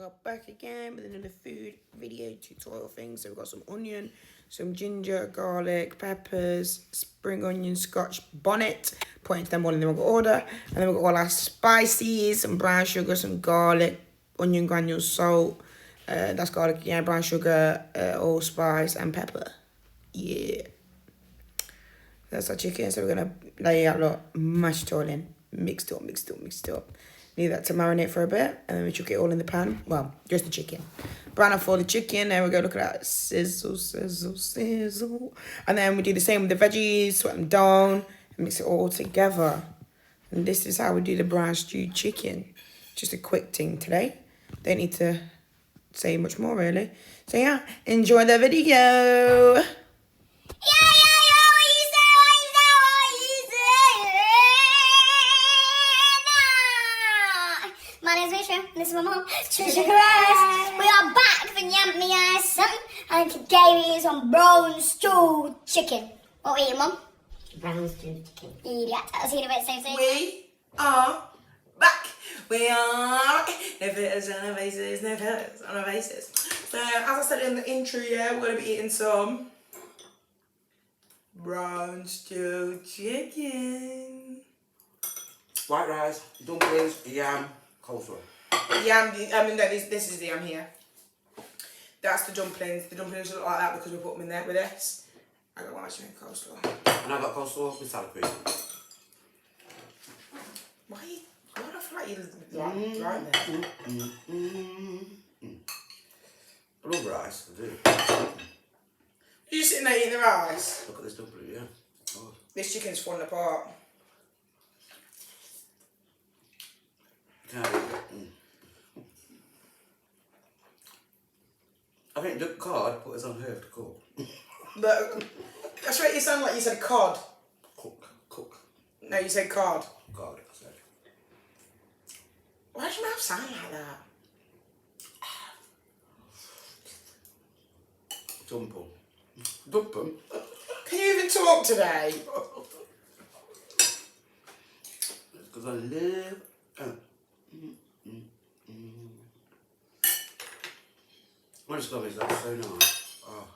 are back again with another food video tutorial thing. So we've got some onion, some ginger, garlic, peppers, spring onion, scotch bonnet. Putting them all in the wrong order. And then we've got all our spices, some brown sugar, some garlic, onion granules, salt. That's garlic, yeah, brown sugar, allspice, and pepper. Yeah. That's our chicken. So we're going to lay out, look, mash it all in. Mix it up. Leave that to marinate for a bit, and then we chuck it all in the pan. Well, just the chicken. Brown up for the chicken. There we go. Look at that. Sizzle. And then we do the same with the veggies. Sweat them down and mix it all together. And this is how we do the brown stewed chicken. Just a quick thing today. Don't need to say much more, really. So, yeah. Enjoy the video. My name's Misha, and this is my mum, Trisha Grass. We are back for Nyam and today we eat some brown stewed chicken. What are we eating, Mum? Brown stewed chicken. Idiot. I'll see you in a bit, same. We are back. We are no filters on our faces, no filters on our faces. So, as I said in the intro, yeah, we're going to be eating some brown stewed chicken. White rice, dumplings, yam, coleslaw. Yam, I mean, no, this is the yam here. That's the dumplings. The dumplings look like that because we put them in there with this. I got one actually in coleslaw. And I got coleslaw with salad cream. Why do I feel like you like that? I love rice, I do. You sitting there eating the rice? Look at this dumpling, yeah. Oh. This chicken's falling apart. Can't eat it. I think the card put us on her to cook. But that's right, you sound like you said cod. Cook. No, you said cod. Card, I said. Why does your mouth sound like that? Dump 'em. Can you even talk today? Because I live. What it's got is that's so nice. Oh.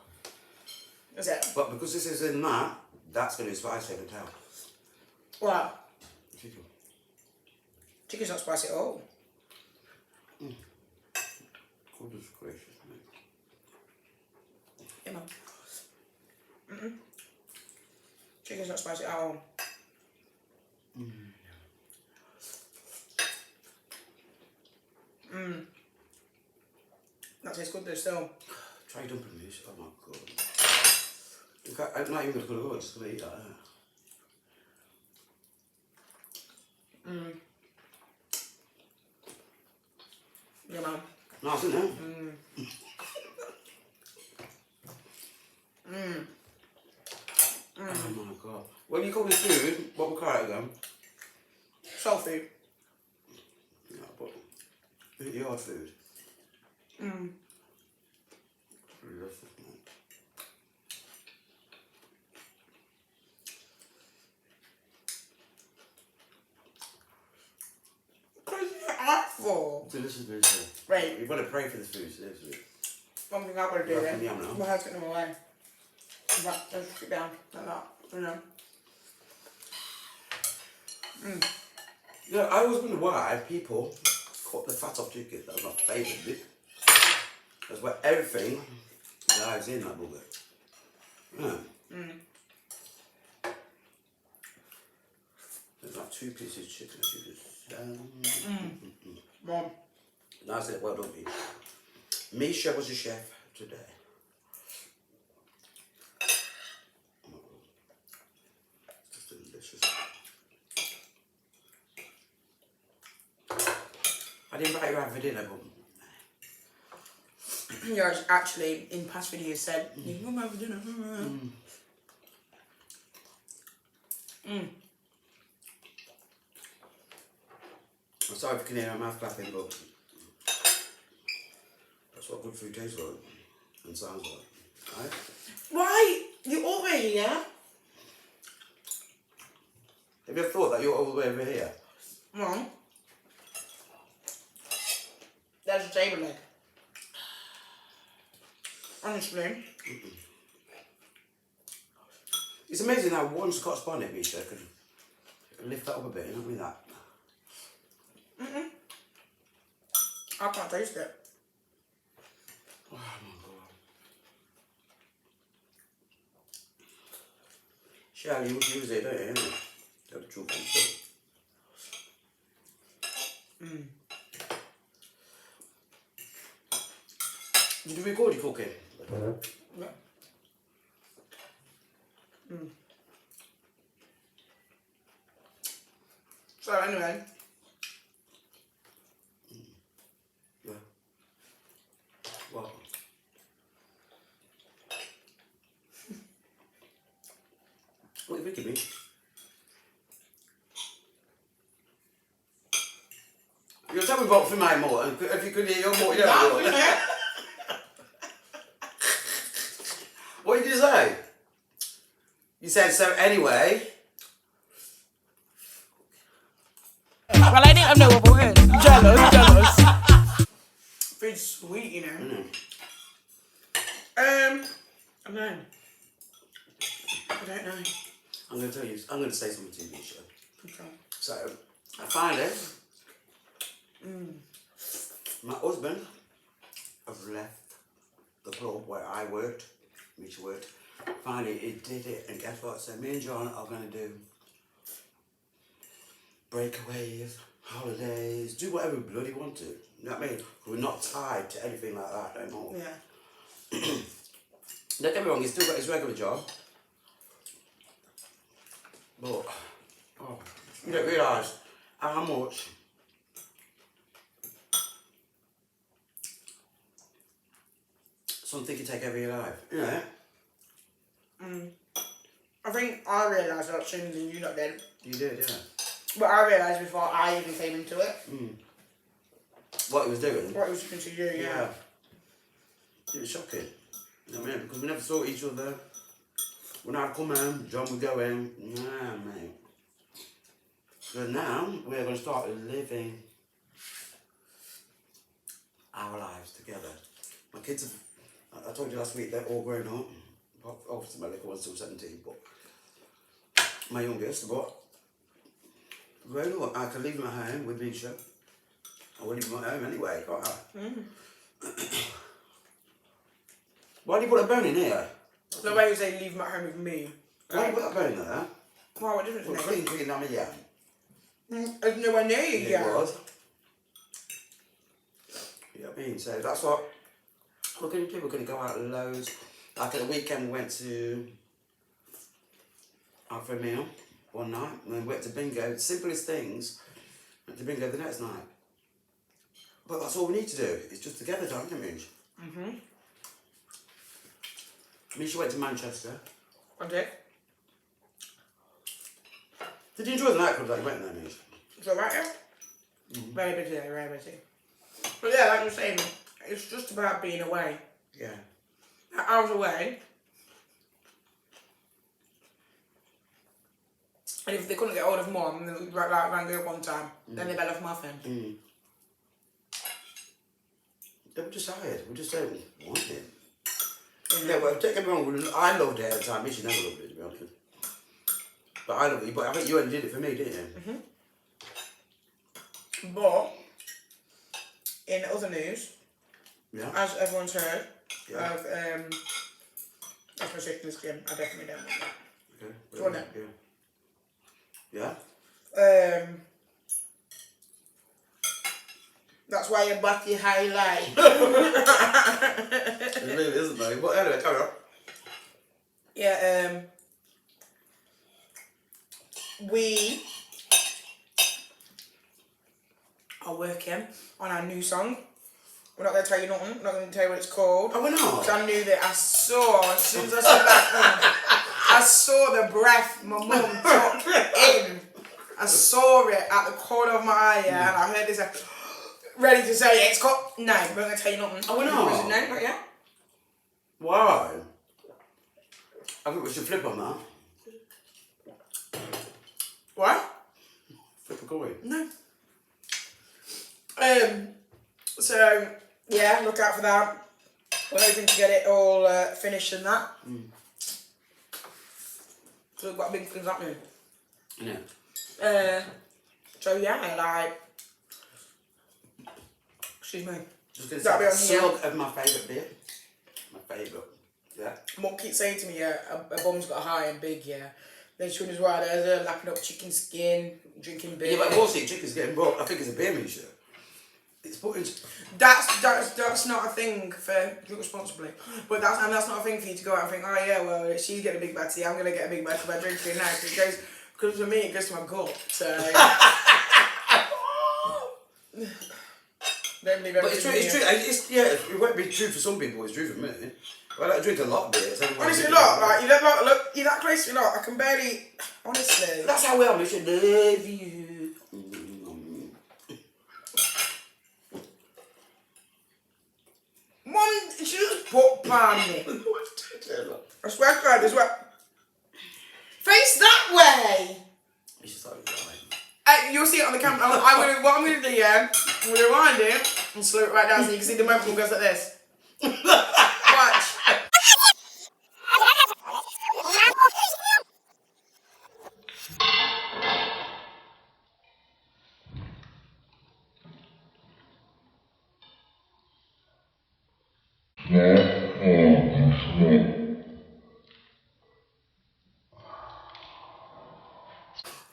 Is it? But because this is in that, that's going to be spicy, I can tell. What? Chicken. Chicken's not spicy at all. Goodness gracious, mate. Yeah, man. Chicken's not spicy at all. That tastes good though still. Try dumpling this. Oh my god. I'm not even going to go, I'm just going to eat that. Yeah, man. Nice, isn't it? Oh my god. When you cook this food, what we call it again? Soul food. Yeah, but eat your food. Delicious, man. What is it out for? Delicious. Right. You've got to pray for this food, seriously. One thing I've got to do Right then. from the yam now. My head's getting in my way. Right, let's sit down like that. You know. Yeah, I always wonder why people cut the fat off chicken. That was my favourite bit. That's where everything dives in that bugger. Yeah. There's like 2 pieces of chicken as you just Mom. That's it, well done, Misha was a chef today. It's just delicious. I didn't invite you out for dinner, but You're actually in past videos said, you can come over for dinner. I'm sorry if you can hear my mouth clapping, but that's what good food tastes like and sounds like. Right? Why? You're over here. Have you ever thought that you're all the way over here? Mom. That's a table leg. Honestly. It's amazing how one Scotch bonnet, Misha, could lift that up a bit, you know what I mean? That. I can't taste it. Oh my God. Shall you use it, don't you? Tell the truth, Did you record your cooking? Yeah. So anyway. Yeah. Well. What are you thinking, me? You'll tell me about for my more, and if you could hear your more, yeah. What did you say? You said, so anyway. Well, I didn't know about it. Jealous. Very sweet, you know. I don't know. I'm going to tell you, I'm going to say something to you, Misha. Okay. So, I finally, my husband has left the club where I worked, Misha worked. Finally, he did it, and guess what? So, me and John are going to do breakaways, holidays, do whatever we bloody want to. You know what I mean? We're not tied to anything like that anymore. Yeah. Don't get me wrong, he's still got his regular job. But, oh, you don't realise how much something can take over your life. You know? I think I realised that sooner than you lot did. You did, yeah. But I realised before I even came into it. What he was doing. What he was looking to do, yeah. It was shocking. You know what I mean? Because we never saw each other. When I'd come home, John would go in. Nah, mate. So now, we're going to start living our lives together. My kids have, I told you last week, they're all grown up. Obviously my little one's still 17, but my youngest, but grown up. I can leave them at home with Misha. I will leave them at home anyway, can't I? Why do you put a bone in here? The way you say leave him at home with me. Why do you put that bone in there? Wow, what difference Well, does it make? clean, I'm a yam. It's nowhere near you, It yeah. was. You know what I mean? So that's what we're going to do. We're going to go out loads. Like at the weekend, we went out for a meal one night, and then we went to bingo. Simplest things. Went to bingo the next night. But that's all we need to do. It's just together, don't you, Mish? Misha went to Manchester. I did. Did you enjoy the nightclub that you went there, Mish? It's alright, yeah? Very busy, very busy. But yeah, like you were saying, it's just about being away. Yeah. I was away. And if they couldn't get hold of Mum, then they rang her one time. Then they fell off my phone. They were just tired. We just don't want it. Yeah, well, don't get me wrong, I loved it at the time. Misha never loved it, to be honest. But I loved it. But I think you only did it for me, didn't you? But, in other news, Yeah. as everyone's heard, Yeah. of that's my sickness skin. I definitely don't want that. Okay. Do you want it? Yeah. That's why your body highlight. It really isn't though. But anyway, carry on. Yeah, we are working on our new song. We're not going to tell you nothing. We're not going to tell you what it's called. Oh, we're not? Because I knew that as soon as I said that, I saw the breath my mum took in. I saw it at the corner of my eye, and I heard this, ready to say it. It's called, no, we're not going to tell you nothing. Oh, we're not? No, not yet. Why? I think we should flip on that. What? Flip a coin. No. So, yeah, look out for that. We're hoping to get it all finished and that. So we've got big things happening. Yeah. So yeah, like, excuse me. Just gonna That'll be say, on here. silk of my favourite bit. My favourite. Yeah. Mum keeps saying to me, yeah, a bum's got high and big, yeah. Then she was right there, lapping up chicken skin, drinking beer. Yeah, but also chicken's getting brought. I think it's a beer mixture. It's put in. That's not a thing for drink responsibly. But that's not a thing for you to go out and think, oh yeah, well she's getting a big batty, I'm gonna get a big batty by drinking now. Because for me it goes to my gut. So don't leave But everything it's true. It's here. true. Yeah, it won't be true for some people. It's true for me. I don't drink a lot of beer. So Honestly, look, you don't look, you're that close to me, look, I can barely. Honestly, that's how we are. We should love you. Mum, she just put palm me. I swear to God, as well. Face that way. You should start lying. You'll see it on the camera. What I'm gonna do, yeah, I'm gonna rewind it and slow it right down so you can see the moment it goes like this. Watch.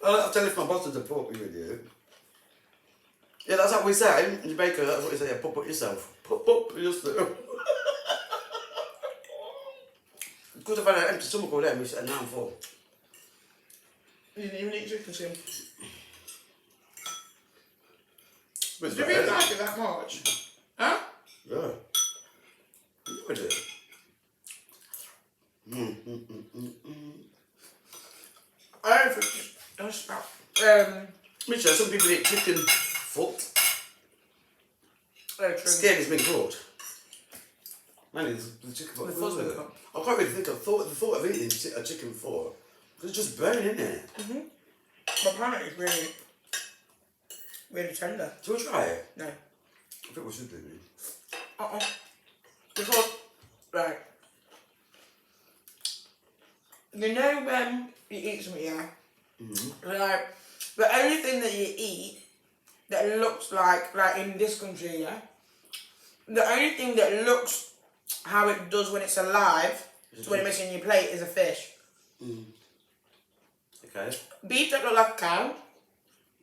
I'll tell if my boss doesn't put me with you. Yeah, that's what we say in Jamaica. That's what we say. Yeah, pop yourself. Pop yourself. Because I've had an empty stomach all day and we said, now I'm full. You didn't even eat chicken skin. But it's Do you better, really isn't it? like it that much? Huh? Yeah. You would do. I don't think that's about. Mitchell, some people eat chicken foot. True. Skin has been cooked. Man, the chicken foot. The foot's been cooked. I can't really think of the thought of eating a chicken foot. It's just burning, isn't it? My planet is really, really tender. Shall we try it? No. I think we should do it. Because, right. You know when you eat something, yeah? Like, the only thing that you eat that looks like in this country, yeah? The only thing that looks how it does when it's alive, so when it makes it in your plate, is a fish. Okay. Beef that look like a cow.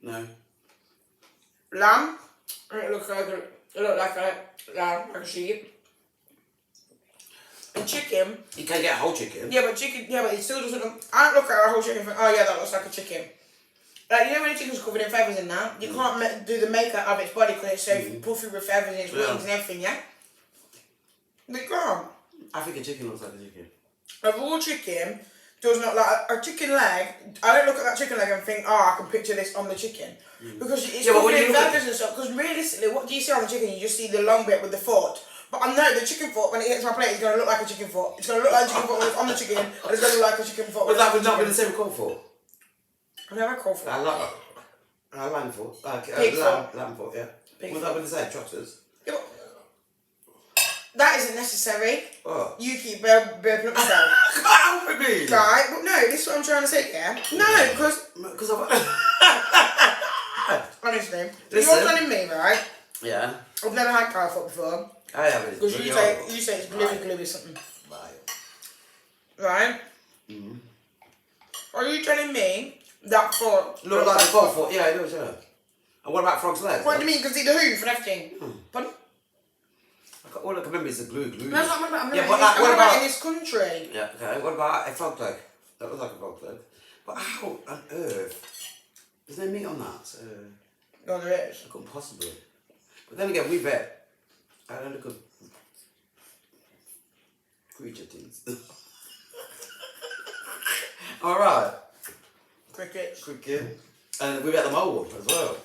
No. Lamb, it looks like a lamb, like a sheep. And chicken. You can get a whole chicken. Yeah, but it still doesn't look. I don't look at a whole chicken and think, oh yeah, that looks like a chicken. Like, you know when the chicken's covered in feathers and that? You can't do the makeup of its body because it's so puffy with feathers and its wings and everything, yeah? You can't. I think a chicken looks like a chicken. A raw chicken does not like a chicken leg. I don't look at that chicken leg and think, oh, I can picture this on the chicken. Because it's covered in feathers and stuff. Because realistically, what do you see on the chicken? You just see the long bit with the foot. But I know the chicken foot, when it hits my plate, it's going to look like a chicken foot. It's going to look like a chicken foot when it's on the chicken, and it's going to look like a chicken foot. But that would not be the same call for. I've never called for I love lamb foot. Pig foot. Lamb foot, yeah. Pig Would that be the same? Trotters? Yeah, but that isn't necessary. Oh. You keep burping up yourself. I can't help it, Right, but no, this is what I'm trying to say, yeah? No, because I've... honestly, Listen. you're telling me, right? Yeah. I've never had cow foot before. I have it. Because you say it's gluey something. Right? Are you telling me that foot Look like the frog foot? Yeah, it does, yeah. And what about frog's legs? What do you mean? You can see the hoof and everything. Pardon? All I can remember is the glue. That's not I'm Yeah, not but what about in this country? Yeah, okay. What about a frog leg? That looks like a frog leg. But how on earth? There's no meat on that, so No, there is. I couldn't possibly. But then again, we bet. I don't look at creature things. Alright. Crickets. Cricket. And we bet the mole as well.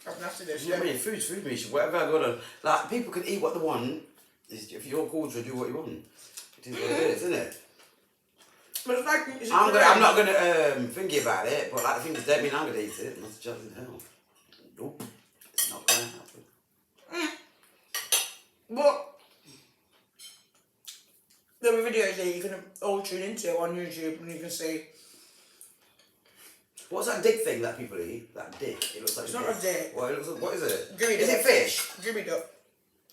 That's nasty, this. You know what I mean? Food's food, Misha. Whatever I got on. Like, people can eat what they want. If you're culture, do what you want. It is what it is, isn't it? But it's like, I'm not gonna thingy about it, but like the thing is, don't mean I'm gonna eat it. That's just in hell. Nope. It's not But there are videos that you can all tune into on YouTube and you can see. What's that dick thing that people eat? That dick. It looks like It's not a dick. Well, it looks like, what is it? Gooey Is duck. it fish? Gooey duck.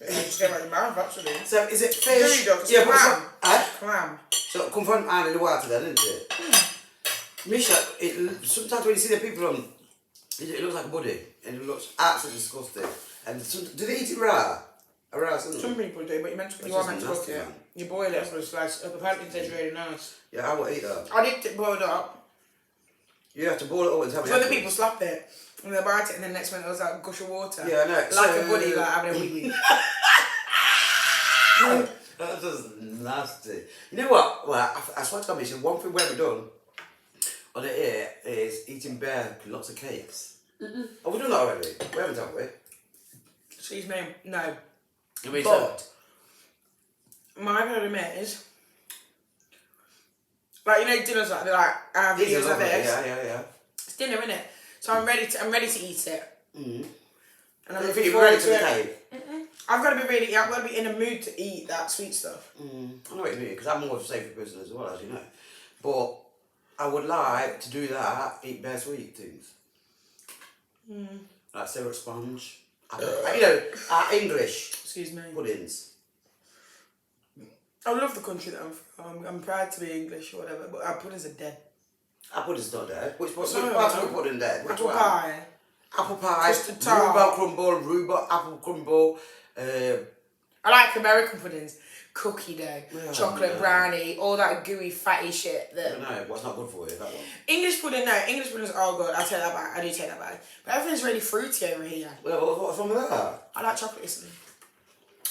It just came out your mouth, actually. So is it fish? Gooey duck, it's Yeah, clam. but Clam. so it come from out in the water then, isn't it? Misha, sometimes when you see the people on, it looks like a buddy, and it looks absolutely disgusting. And do they eat it raw? Some people do, but you are meant to just cook nasty, it. man. You boil it for a slice. Apparently it tastes really nice. Yeah, I will eat that. I did it boiled up. You have to boil it up and tell me. So other people slap it and they bite it, and then next minute it was like a gush of water. Yeah, I know. Like a buddy, like having a wee wee. That's just nasty. You know what? Well, I swear to God, Misha, one thing we haven't done on it here is eating bear lots of cakes. Oh, we've done that already. We haven't, have we? Excuse me, no. I mean, But my argument is, like, you know, dinners like our these are videos like lovely. this. Yeah. It's dinner, innit? So I'm ready to eat it. Mm. And I'm I looking think you're forward ready to for the it. cake. I've got to be in a mood to eat that sweet stuff. I know what you mean, because I'm more of a savoury person as well, as you know. But I would like to do that, eat bare sweet things. Like syrup sponge. You know, English Excuse me. puddings. I love the country that I'm from. I'm proud to be English or whatever, but our puddings are dead. Our pudding's not dead. Which part's No, the pudding dead? Which Apple one? pie. Apple pie, Custard tart. rhubarb crumble, apple crumble. I like American puddings. Cookie dough, Oh, chocolate no. brownie, all that gooey fatty shit. I don't know, what's not good for you, that one. English pudding, no. English puddings are good. I take that back. I do take that back. But everything's really fruity over here. Well, what's wrong with that? I like chocolate icing.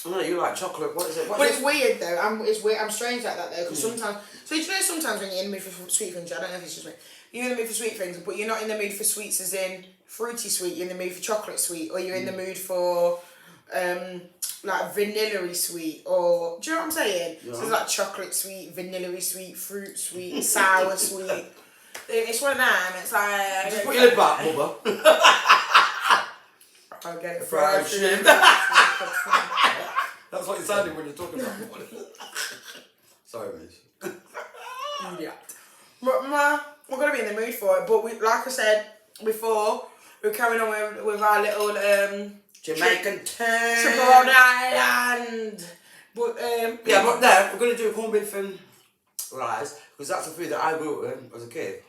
I know you like chocolate. What is it? But it's weird though. It's weird. I'm strange like that though, because sometimes. So you know, sometimes when you're in the mood for sweet things, I don't know if it's just me. You're in the mood for sweet things, but you're not in the mood for sweets as in fruity sweet. You're in the mood for chocolate sweet, or you're in the mood for like vanilla-y sweet, or do you know what I'm saying? Yeah. So it's like chocolate sweet, vanilla-y sweet, fruit sweet, sour sweet. It's one of them. It's like Just put your lip back, Bubba. I'll get it Fried fried. shrimp. That's what it sounded when you're talking about it. Sorry, miss. Yeah. But we're gonna be in the mood for it. But we, like I said before, we're carrying on with our little Jamaican trip around the island. But yeah, but then we're gonna do corned beef and rice because that's the food that I grew up with as a kid.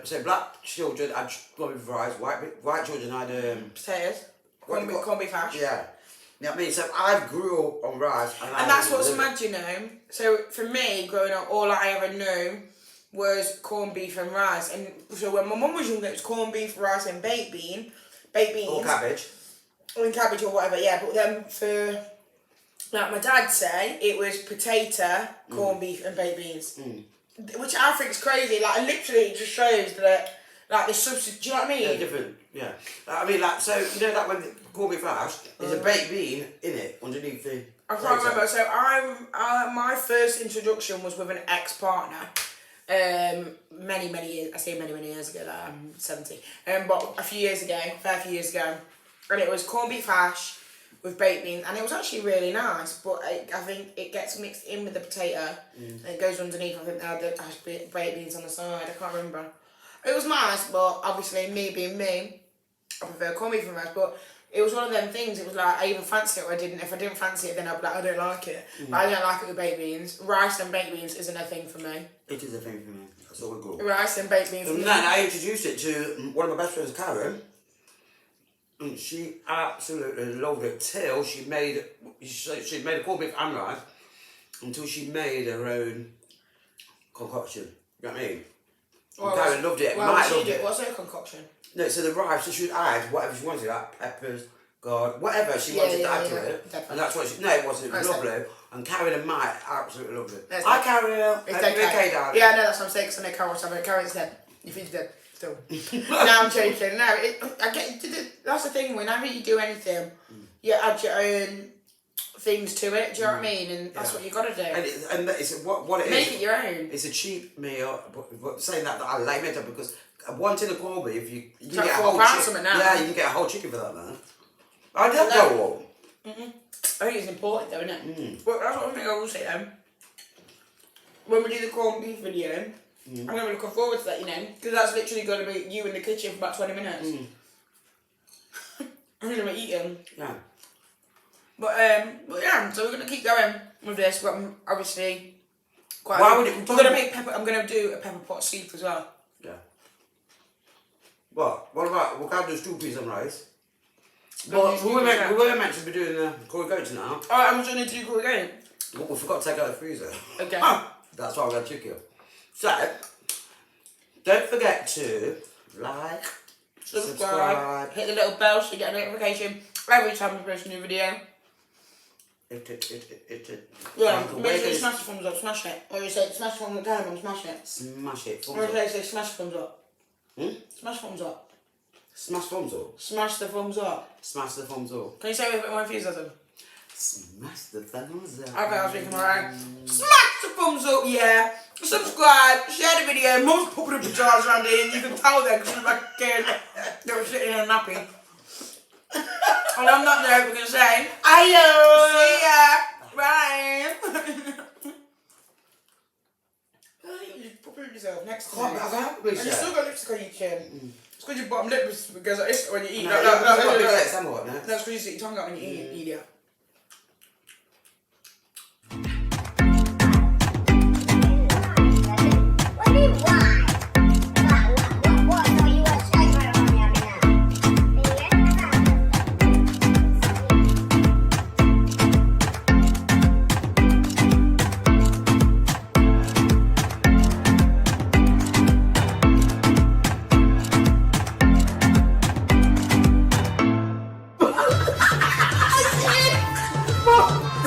So black children had corned beef and rice, white children had potatoes, corned beef hash. Yeah. You know what I mean? So I grew up on rice. And that's what's mad, you know. So for me, growing up, all I ever knew was corned beef and rice. And so when my mum was younger, it was corned beef, rice, and baked beans. Or cabbage. Or cabbage or whatever, yeah. But then for, like my dad say, it was potato, corned beef, and baked beans. Which I think is crazy. Like, literally, it just shows that, like, the substance, do you know what I mean? Yeah, different, yeah. I mean, like, so, you know, like when the corned beef hash, there's a baked bean in it underneath the I can't remember. So my first introduction was with an ex-partner. Many years. I say many years ago. Like I'm 70. But a few years ago, fair few years ago, and it was corned beef hash with baked beans, and it was actually really nice. But I think it gets mixed in with the potato, and it goes underneath. I think they had the baked beans on the side. I can't remember. It was nice, but obviously me being me, I prefer corned beef and rice. But it was one of them things. It was like I either fancied it or I didn't. If I didn't fancy it, then I'd be like, I don't like it. But I don't like it with baked beans. Rice and baked beans isn't a thing for me. It is a thing for me. That's all we grew up. Rice and baked beans. And then I introduced it to one of my best friends, Karen. And she absolutely loved it till she made a corned beef and rice until she made her own concoction. You know what I mean? And Karen loved it. Well, Mike she loved did. it. What's her concoction? No, so the rice, so she would add whatever she wanted, like peppers, garlic, whatever she wanted to add to it. Definitely. And that's what she, no, it wasn't, it was That's lovely. And Karen and Mike absolutely loved it. That's Hi, like- Karen. It's Everything dead, okay, darling? Yeah, no, that's what I'm saying, because I know Karen's having Karen's dead. If he's dead, still. No, I'm joking. No, I get, that's the thing, whenever you do anything, you add your own things to it, do you know what I mean? And that's what you got to do. And it's what it is. Make it your own. It's a cheap meal, but saying that I like it because one tin of corned beef, you can like get a £4 whole chicken. something now. Yeah, you can get a whole chicken for that, man. I don't go all. I think it's important though, isn't it? But that's one thing I will say then. When we do the corned beef video, I'm going to be looking forward to that, you know, because that's literally going to be you in the kitchen for about 20 minutes. I'm going to be eating. Yeah. But yeah, so we're going to keep going with this, but obviously, Why would it? I'm going to make pepper. I'm going to do a pepper pot soup as well. Yeah. What about, we can't do stew peas and rice. But we were meant to be doing the curry goats now. Oh, I'm just going to do curry goat. But we forgot to take out the freezer. Okay. That's why I'm going to trick you. So, don't forget to like, subscribe, hit the little bell so you get a notification every time we post a new video. Yeah, make sure you smash the thumbs up, smash it. Or you say smash the thumbs up, smash it. Smash it. Or you say smash the thumbs up. Smash thumbs up. Smash thumbs up. Smash the thumbs up. Smash the thumbs up. Can you say it with a bit more enthusiasm? Smash the thumbs up. Okay, I was thinking alright. Smash the thumbs up, yeah. Subscribe, share the video. Mum's popping up the jars around here and you can tell them because she's like a kid. They were sitting in a nappy. And I'm not there, we're going to say, Ayo! see ya! Bye! You just pop it yourself next time. And you still got lipstick on your chin. It's because your bottom lip goes like this when you eat. That's because you stick your tongue out when you eat, idiot. What do you want? What? No, you want to take my money out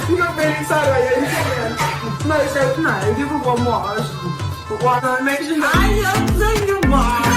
You got really excited about your chicken. No, so no, give her one more. But why not make sure I am thinking about